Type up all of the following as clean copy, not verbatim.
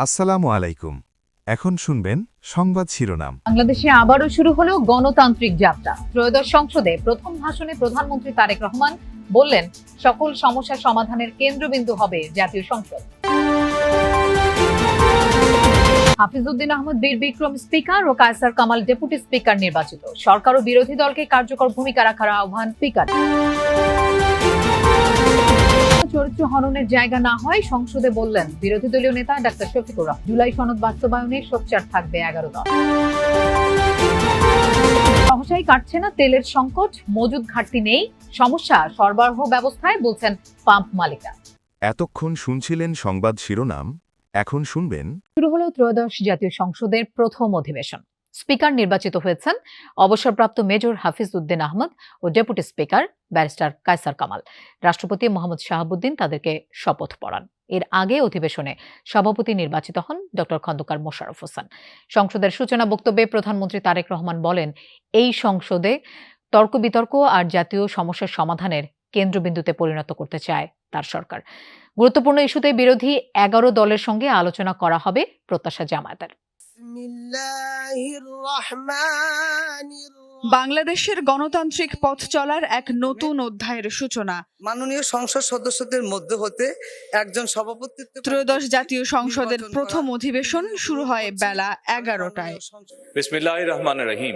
আসসালামু আলাইকুম। এখন শুনবেন সংবাদ শিরোনাম। বাংলাদেশে আবারও শুরু হলো গণতান্ত্রিক যাত্রা। ত্রয়োদশ সংসদে প্রথম ভাষণে প্রধানমন্ত্রী তারেক রহমান বললেন, সকল সমস্যা সমাধানের কেন্দ্রবিন্দু হবে জাতীয় সংসদ। হাফিজউদ্দিন আহমদ বীর বিক্রম স্পিকার ও কায়সার কামাল ডেপুটি স্পিকার নির্বাচিত। সরকার ও বিরোধী দলকে কার্যকর ভূমিকা রাখার আহ্বান স্পিকার। চরিত্র হননের জায়গা না হয় সংসদে বললেন বিরোধী দলীয় নেতা ডাক্তার শফিকুর রহমান। জুলাই সনদ বাস্তবায়নে সোচ্চার থাকবে 11 দল। সহসাই কাটছে না তেলের সংকট, মজুদ ঘাটতি নেই, সমস্যা সরবরাহ ব্যবস্থায় বলছেন পাম্প মালিকরা। এতক্ষণ শুনছিলেন সংবাদ শিরোনাম, এখন শুনবেন। শুরু হলো ত্রয়োদশ জাতীয় সংসদের প্রথম অধিবেশন। স্পিকার নির্বাচিত হয়েছেন অবসরপ্রাপ্ত মেজর হাফিজউদ্দিন আহমদ ও deputy speaker barrister Kaiser Kamal. রাষ্ট্রপতি মোহাম্মদ শাহাবুদ্দিন তাদেরকে শপথ পড়ান। এর আগে অধিবেশনে সভাপতি নির্বাচিত হন ডক্টর খন্দকার মোশাররফ হোসেন। সংসদের সূচনা বক্তব্যে প্রধানমন্ত্রী তারেক রহমান বলেন, এই সংসদে তর্ক বিতর্ক আর জাতীয় সমস্যার সমাধানের কেন্দ্রবিন্দুতে পরিণত করতে চায় তার সরকার। গুরুত্বপূর্ণ ইস্যুতে বিরোধী 11 দলের সঙ্গে আলোচনা করা হবে, প্রত্যাশা জামায়াতের। বাংলাদেশের গণতান্ত্রিক পথ চলার এক নতুন অধ্যায়ের সূচনা। মাননীয় সংসদ সদস্যদের মধ্যে হতে একজন সভাপতিত্ব। ত্রয়োদশ জাতীয় সংসদের প্রথম অধিবেশন শুরু হয় বেলা 11টায়। বিসমিল্লাহির রহমানির রহিম।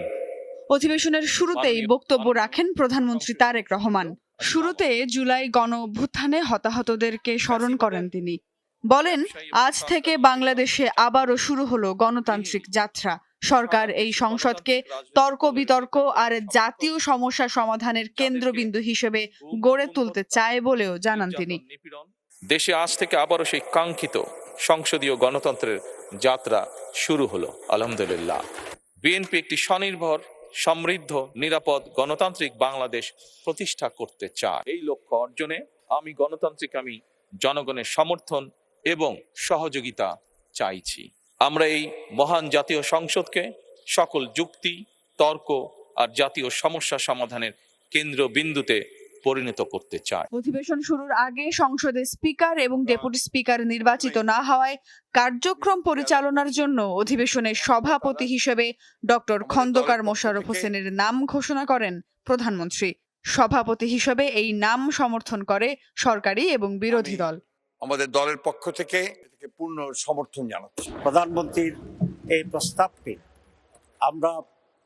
অধিবেশনের শুরুতেই বক্তব্য রাখেন প্রধানমন্ত্রী তারেক রহমান। শুরুতে জুলাই গণ অভ্যুত্থানে হতাহতদেরকে স্মরণ করেন তিনি। বলেন, আজ থেকে বাংলাদেশে আবারও শুরু হলো গণতান্ত্রিক যাত্রা। সরকার এই সংসদকে তর্ক বিতর্ক আর জাতীয় সমস্যা সমাধানের কেন্দ্রবিন্দু হিসেবে গড়ে তুলতে চায় বলেও জানান তিনি। দেশে আজ থেকে আবারও সেই কাঙ্ক্ষিত সংসদীয় গণতন্ত্রের যাত্রা শুরু হলো, আলহামদুলিল্লাহ। বিএনপি একটি স্বনির্ভর, সমৃদ্ধ, নিরাপদ গণতান্ত্রিক বাংলাদেশ প্রতিষ্ঠা করতে চায়। এই লক্ষ্য অর্জনে আমি জনগণের সমর্থন এবং সহযোগিতা চাইছি। আমরা এই মহান জাতীয় সংসদকে সকল যুক্তি, তর্ক আর জাতীয় সমস্যা সমাধানের কেন্দ্রবিন্দুতে পরিণত করতে চাই। অধিবেশন শুরুর আগে সংসদে স্পিকার এবং ডেপুটি স্পিকার নির্বাচিত না হওয়ায় কার্যক্রম পরিচালনার জন্য অধিবেশনের সভাপতি হিসেবে ডক্টর খন্দকার মোশাররফ হোসেনের নাম ঘোষণা করেন প্রধানমন্ত্রী। সভাপতি হিসেবে এই নাম সমর্থন করে সরকারি এবং বিরোধী দল। আমাদের দলের পক্ষ থেকে পূর্ণ সমর্থন জানাচ্ছি। প্রধানমন্ত্রীর এই প্রস্তাবকে আমরা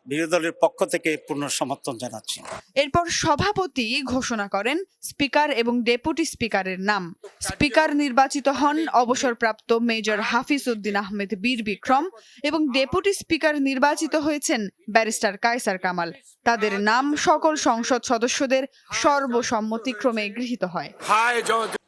বিরোধী দলের পক্ষ থেকে পূর্ণ সমর্থন জানাচ্ছি। এরপর সভাপতি ঘোষণা করেন স্পিকার এবং ডেপুটি স্পিকারের নাম। স্পিকার নির্বাচিত হন অবসরপ্রাপ্ত মেজর হাফিজউদ্দিন আহমেদ বীর বিক্রম এবং ডেপুটি স্পিকার নির্বাচিত হয়েছেন ব্যারিস্টার কায়সার কামাল। তাদের নাম সকল সংসদ সদস্যদের সর্বসম্মতিক্রমে গৃহীত হয়।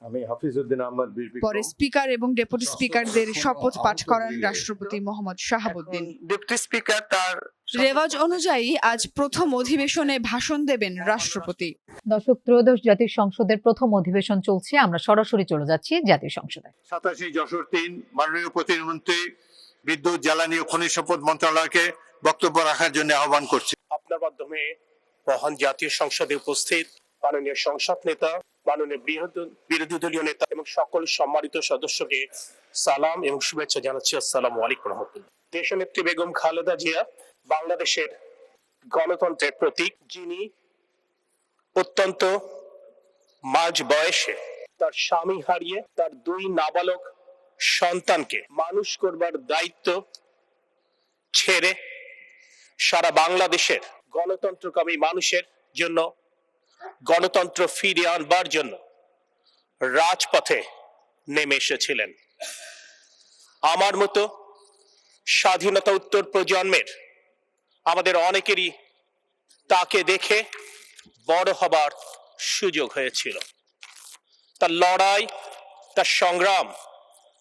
আমি হাফিজউদ্দিন আহমদ বীর বিক্রম। পরে স্পিকার এবং ডেপুটি স্পিকারদের শপথ পাঠ করান রাষ্ট্রপতি মোহাম্মদ শাহাবুদ্দিন। ডেপুটি স্পিকার তার রেওয়াজ অনুযায়ী আজ প্রথম অধিবেশনে ভাষণ দেবেন রাষ্ট্রপতি। দর্শক, ত্রয়োদশ জাতীয় সংসদের প্রথম অধিবেশন চলছে, আমরা সরাসরি চলে যাচ্ছি জাতীয় সংসদে। 87 যশোর 3 মাননীয় প্রতিমন্ত্রী বিদ্যুৎ, জ্বালানি ও খনিজ সম্পদ মন্ত্রণালয়কে বক্তব্য রাখার জন্য আহ্বান করছি। আপনার মাধ্যমে মহান জাতীয় সংসদে উপস্থিত মাননীয় সংসদ নেতা, মাননীয় বিরোধী দলীয় নেতা এবং সকল সম্মানিত সদস্যকে সালাম এবং শুভেচ্ছা জানাচ্ছি। আসসালামু আলাইকুম রহমতুল্লাহ। দেশনেত্রী বেগম খালেদা জিয়া বাংলাদেশের গণতন্ত্রের প্রতীক, যিনি অত্যন্ত মাঝ বয়সে তার স্বামী হারিয়ে তার 2 নাবালক সন্তানকে মানুষ করবার দায়িত্ব ছেড়ে সারা বাংলাদেশের গণতন্ত্রকামী মানুষের জন্য গণতন্ত্র ফিরিয়ে আনবার জন্য রাজপথে নেমে এসেছিলেন। আমার মতো স্বাধীনতা উত্তর প্রজন্মের আমাদের অনেকেরই তাকে দেখে বড় হবার সুযোগ হয়েছিল। তার লড়াই, তার সংগ্রাম,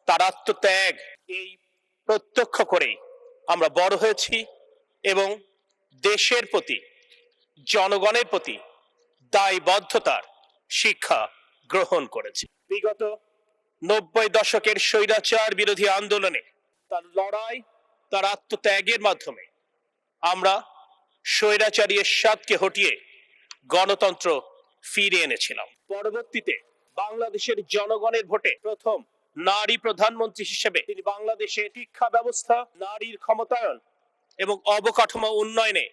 তার আত্মত্যাগ, এই প্রত্যক্ষ করেই আমরা বড় হয়েছি এবং দেশের প্রতি, জনগণের প্রতি দায়বদ্ধতার শিক্ষা গ্রহণ করেছি। বিগত 90 দশকের স্বৈরাচার বিরোধী আন্দোলনে তার লড়াই, তার আত্মত্যাগের মাধ্যমে আমরা স্বৈরাচারী এরশাদকে হটিয়ে গণতন্ত্র ফিরে এনেছিলাম। পরবর্তীতে বাংলাদেশের জনগণের ভোটে প্রথম নারী প্রধানমন্ত্রী হিসেবে তিনি বাংলাদেশের শিক্ষা ব্যবস্থা, নারীর ক্ষমতায়ন এবং অবকাঠামো উন্নয়নে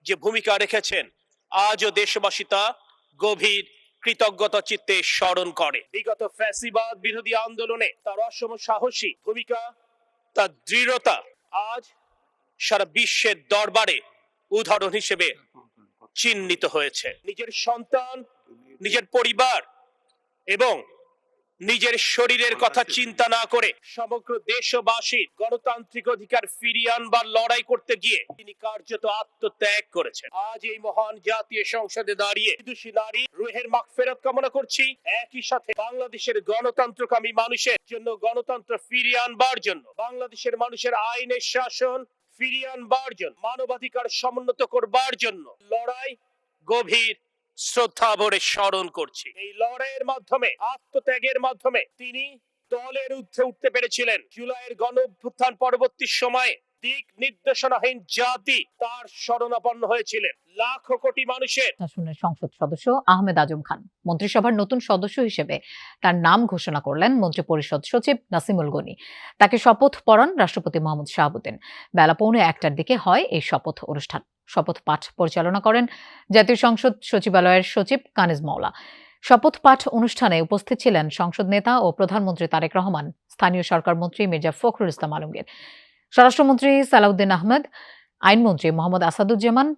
যে ভূমিকা রেখেছেন, আজও দেশবাসী তা গভীর কৃতজ্ঞতা চিত্তে স্মরণ করে। বিগত ফ্যাসিবাদ বিরোধী আন্দোলনে তার অসম সাহসী ভূমিকা, তার দৃঢ়তা আজ সারা বিশ্বের দরবারে উদাহরণ হিসেবে চিহ্নিত হয়েছে। নিজের সন্তান, নিজের পরিবার এবং নিজের শরীরের কথা চিন্তা না করে সমগ্র দেশবাসীর গণতান্ত্রিক অধিকার ফিরিয়ে আনবার লড়াই করতে গিয়ে তিনি কার্যত আত্মত্যাগ করেছেন। আজ এই মহান জাতীয় সংসদে দাঁড়িয়ে বিদুষী নারী রুহের মাগফিরাত কামনা করছি। একই সাথে বাংলাদেশের গণতন্ত্রকামী মানুষের জন্য গণতন্ত্র ফিরিয়ে আনবার জন্য, বাংলাদেশের মানুষের আইনের শাসন ফিরিয়ে আনবার জন্য, মানবাধিকার সমুন্নত করবার জন্য লড়াই গভীর শ্রদ্ধা ভরে স্মরণ করছি। এই লড়াইয়ের মাধ্যমে, আত্মত্যাগের মাধ্যমে তিনি দলের ঊর্ধ্বে উঠতে পেরেছিলেন। জুলাইয়ের গণঅভ্যুত্থান পরবর্তী সময়ে দিক নির্দেশনাহীন জাতি তার শরণাপন্ন হয়েছিলেন। লাখো কোটি মানুষের শাসনের সংসদ সদস্য আহমেদ আজম খান মন্ত্রিসভার নতুন সদস্য হিসেবে তার নাম ঘোষণা করলেন মন্ত্রিপরিষদ সচিব নাসিমুল গনি। তাকে শপথ পড়ান রাষ্ট্রপতি মোহাম্মদ শাহাবুদ্দিন। বেলা 1:15টার দিকে হয় এই শপথ অনুষ্ঠান। শপথ পাঠ পরিচালনা করেন জাতীয় সংসদ সচিবালয়ের সচিব কানিজ মাওলা। শপথ পাঠ অনুষ্ঠানে উপস্থিত ছিলেন সংসদ নেতা ও প্রধানমন্ত্রী তারেক রহমান, স্থানীয় সরকার মন্ত্রী মির্জা ফখরুল ইসলাম আলমগীর, স্বরাষ্ট্রমন্ত্রী সালাউদ্দিন আহমেদ, আইনমন্ত্রী মোহাম্মদ আসাদুজ্জামান,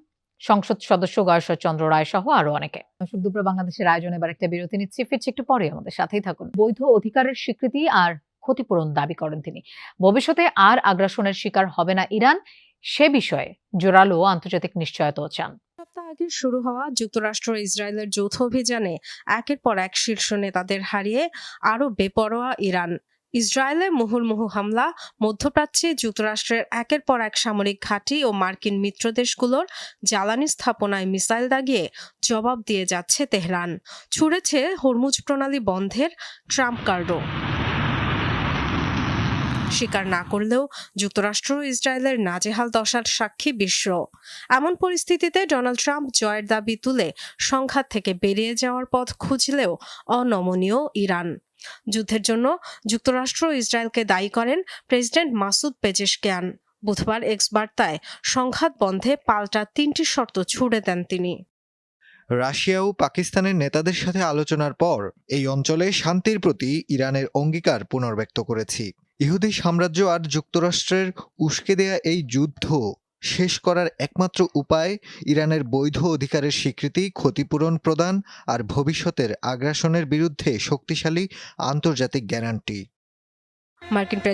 সংসদ সদস্য গয়েশ্বর চন্দ্র রায় সহ আরো অনেকে। দর্শক, দুপুরে বাংলাদেশের আয়োজনে এবার একটা বিরতি নিচ্ছি, ফিরছি একটু পরে, আমাদের সাথেই থাকুন। বৈধ অধিকারের স্বীকৃতি আর ক্ষতিপূরণ দাবি করেন তিনি। ভবিষ্যতে আর আগ্রাসনের শিকার হবে না ইরান, সে বিষয়ে জোরালো আন্তর্জাতিক নিশ্চয়তাও চান। সপ্তাহ আগে শুরু হওয়া যুক্তরাষ্ট্র ইসরায়েলের যৌথ অভিযানে একের পর এক শীর্ষ নেতাদের হারিয়ে আরো বেপরোয়া ইরান। ইসরায়েলে মুহুর্মুহু হামলা, মধ্যপ্রাচ্যে যুক্তরাষ্ট্রের একের পর এক সামরিক ঘাঁটি ও মার্কিন মিত্রদেশগুলোর জ্বালানি স্থাপনায় মিসাইল দাগিয়ে জবাব দিয়ে যাচ্ছে তেহরান। ছুড়েছে হরমুজ প্রণালী বন্ধের ট্রাম্প কার্ডও। স্বীকার না করলেও যুক্তরাষ্ট্র ইসরায়েলের নাজেহাল দশার সাক্ষী বিশ্ব। এমন পরিস্থিতিতে ডোনাল্ড ট্রাম্প জয়ের দাবি তুলে সংঘাত থেকে বেরিয়ে যাওয়ার পথ খুঁজলেও অনমনীয় ইরান। যুদ্ধের জন্য যুক্তরাষ্ট্র ইসরায়েলকে দায়ী করেন প্রেসিডেন্ট মাসুদ পেজেশকিয়ান। বুধবার এক্স বার্তায় সংঘাত বন্ধে পাল্টা 3টি শর্ত ছুড়ে দেন তিনি। রাশিয়া ও পাকিস্তানের নেতাদের সাথে আলোচনার পর এই অঞ্চলে শান্তির প্রতি ইরানের অঙ্গীকার পুনর্ব্যক্ত করেছি। ইহুদি সাম্রাজ্য আর যুক্তরাষ্ট্রের উস্কে দেয়া এই যুদ্ধ শেষ করার একমাত্র উপায় ইরানের বৈধ অধিকারের স্বীকৃতি, ক্ষতিপূরণ প্রদান আর ভবিষ্যতের আগ্রাসনের বিরুদ্ধে শক্তিশালী আন্তর্জাতিক গ্যারান্টি। মার্কিন